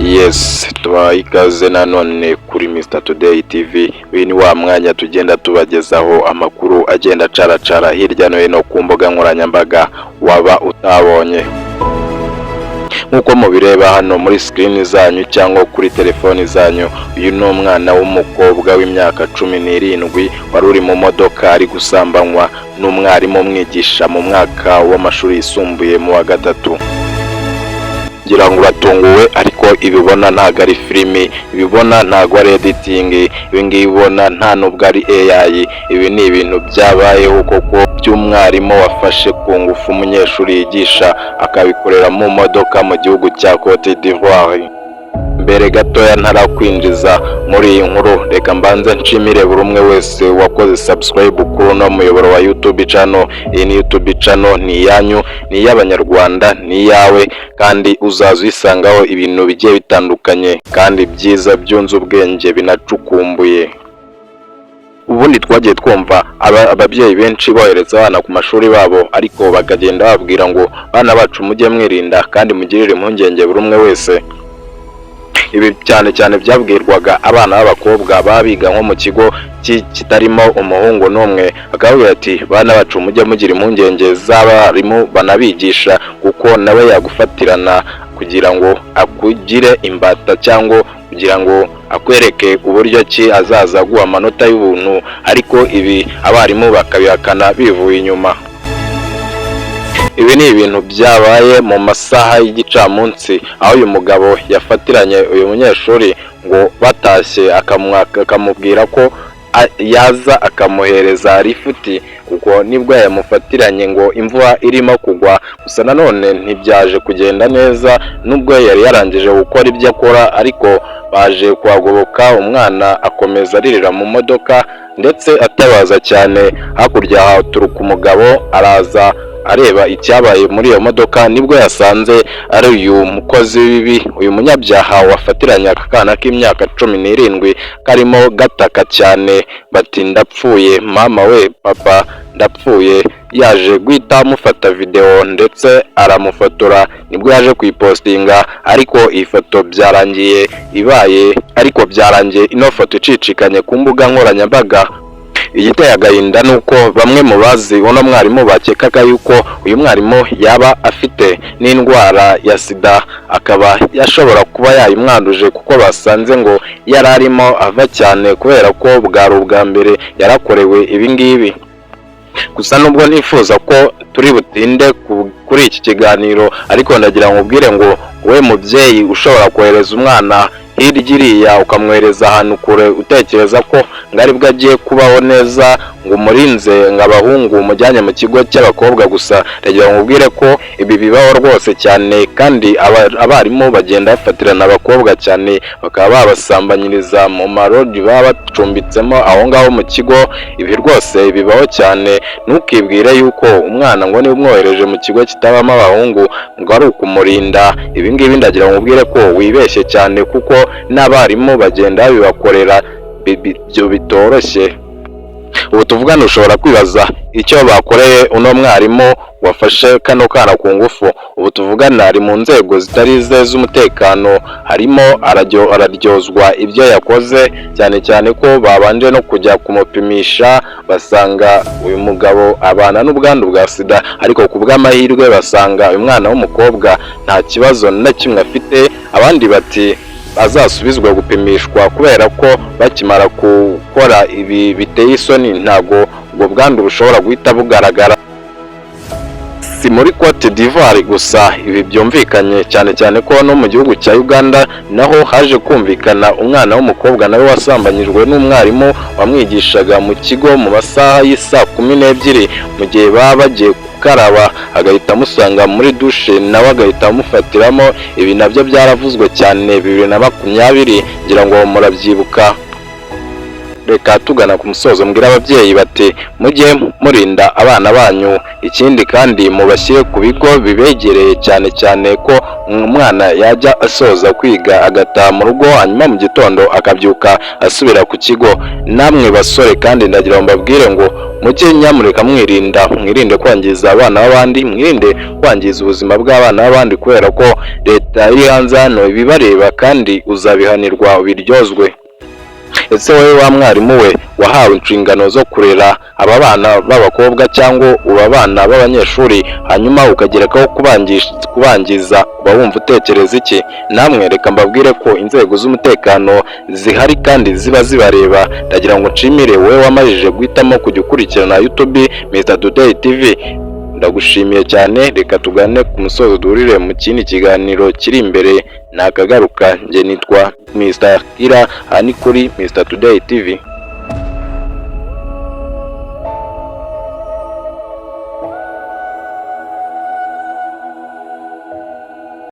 Yes, tubaha ikaze nanone kuri Mr Today TV. Uyu ni wa mwanya tugenda tubagezaho amakuru agenda acaracara hirya no hino ku mbuga nkoranyambaga waba utabonye. Nkuko mubireba hano muri screen zanyu cyangwa kuri telefoni zanyu, uyu ni umwana w'umukobwa w'imyaka 17 wari uri mu modoka ari gusambanywa n'umwarimu umwigisha mu mwaka w'amashuri yisumbuye mu wa gatatu. Ngira ngo batunguwe, ariko ibibona ntago ari filimi, ibibona ntago ari editing, ibi ngibona nta nubwo ari AI. Ibi ni ibintu byabayeho koko by'umwarimu wafashe ku ngufu umunyeshuri yigisha akabikorera mu modoka mu gihugu cya Cote d'Ivoire. Mbere gatoya ntarakwinjiza muri iyi nkuru, reka mbanze nshimire buri umwe wese wakoze subscribe kuri uno muyoboro wa YouTube channel. Iyi ni YouTube channel ni iyanyu, ni iy'abanyarwanda, ni iyawe, kandi uzaza uyisangaho ibintu bigiye bitandukanye kandi byiza byunze ubwenge binacukumbuye. Ubundi twagiye twumva ababyeyi benshi bohereza abana ku mashuri babo, ariko bakagenda babwira ngo bana bacu mujye mwirinda kandi mugirire impungenge buri umwe wese. Ibi cyane cyane byabwirwaga abana b'abakobwa babiga nko mu kigo kitarimo umuhungu n'umwe, akabwira ati bana bacu mujye mugira impungenge z'abarimu banabigisha, kuko nawe yagufatirana kugira ngo akugire imbata cyangwa kugira ngo akwereke uburyo ki azaza guha amanota y'ubuntu. Ariko ibi abarimu bakabihakana bivuye inyuma. Ibi ni ibintu byabaye mu masaha y'igicamunsi, aho uyu mugabo yafatiranye uyu munyeshuri ngo batashye akamubwira ko yaza akamuhereza rifuti, kuko nibwo yamufatiranye ngo imvura irimo kugwa. Gusa nanone ntibyaje kugenda neza, nubwo yari yarangije gukora ibyo akora, ariko baje kuhagoboka umwana akomeza aririra mu modoka ndetse atabaza cyane. Hakurya haturuka umugabo araza areba icyabaye muri iyo modoka, nibwo yasanze ari uyu mukozi w'ibibi, uyu munyabyaha wafatiranye akana k'imyaka 17 karimo gataka cyane bati ndapfuye mama we, papa ndapfuye. Yaje guhita amufata video ndetse aramufotora, nibwo yaje kuyipostinga, ariko iyi foto byarangiye ino foto icicikanye ku mbuga nkoranyambaga. Igiteye agahinda nuko bamwe mu bazi uno mwarimu bakekaga yuko uyu mwarimu yaba afite n'indwara ya sida, akaba yashobora kuba yayimwanduje, kuko basanze ngo yari arimo ava cyane kubera ko bwari ubwa mbere yarakorewe ibi ngibi. Gusa nubwo nifuza ko turi butinde kuri iki kiganiro, ariko ndagira ngo ubwire ngo we mubyeyi ushobora kohereza umwana hirya iriya ukamwohereza ahantu kure utekereza ko ngari bwo agiye kubaho neza, ngo umurinze ng'abahungu mujyanye mu kigo cy'abakobwa gusa. Ndagira ngo ubwire ko ibi bibaho rwose cyane, kandi abarimu bagenda bafatirana abakobwa cyane bakaba babasambanyiriza mu marodi baba bacumbitsemo aho ngaho mu kigo. Ibi rwose bibaho cyane. Ntukibwire yuko umwana ngo niba umwohereje mu kigo kitabamo abahungu ngo ari ukumurinda. Ibi ngibi ndagira ngo ubwire ko wibeshye cyane, kuko n'abarimu bagenda bibakorera ibyo bitoroshye. Ubu tuvugana ushobora kwibaza icyo bakoreye uno mwarimu wafashe kano kana ku ngufu. Ubu tuvugana ari mu nzego zitari ze z'umutekano, harimo araryozwa ibyo yakoze, cyane cyane ko babanje no kujya kumupimisha basanga uyu mugabo abana n'ubwandu bwa sida, ariko ku bw'amahirwe basanga uyu mwana w'umukobwa nta kibazo na kimwe afite. Abandi bati azasubizwa gupimishwa, kubera ko bakimara gukora ibi biteye isoni ntago ubwo bwandu bushobora guhita bugaragara. Si muri Cote d'Ivoire gusa ibi byumvikanye, cyane cyane ko no mu gihugu cya Uganda naho haje kumvikana umwana w'umukobwa nawe wasambanyijwe n'umwarimu wamwigishaga mu kigo mu masaha y'isa 12, mu gihe baba bagiye gukaraba agahita amusanga muri dushe nawe agahita amufatiramo. Ibi nabyo byaravuzwe cyane 2020, ngira ngo murabyibuka. reka tugana ku musozo mbwira ababyeyi bati mujye murinda abana banyu, ikindi kandi mubashyire ku bigo bibegereye cyane cyane ko umwana yajya asoza kwiga agataha mu rugo hanyuma mu gitondo akabyuka asubira ku kigo. Namwe basore kandi ndagira ngo mbabwire ngo mujye nyamureka mwirinde kwangiza abana b'abandi, mwirinde kwangiza ubuzima bw'abana b'abandi kubera ko leta iri hanze hano ibibareba kandi uzabihanirwa ubiryozwe. Ese wowe wa mwarimu we wahawe inshingano zo kurera aba bana b'abakobwa cyangwa uba bana b'abanyeshuri hanyuma ukagerekaho kubangiza, uba wumva utekereza iki? Namwe reka mbabwire ko inzego z'umutekano zihari kandi ziba zibareba. Ndagira ngo nshimire wowe wamajije guhitamo kujya ukurikirana YouTube Mr Today TV. Ndagushimiye cyane, reka tugane ku musozo duhurire mu kindi kiganiro kiri imbere. Nakagaruka, nge nitwa Mr Kira, aha ni kuri Mr Today TV.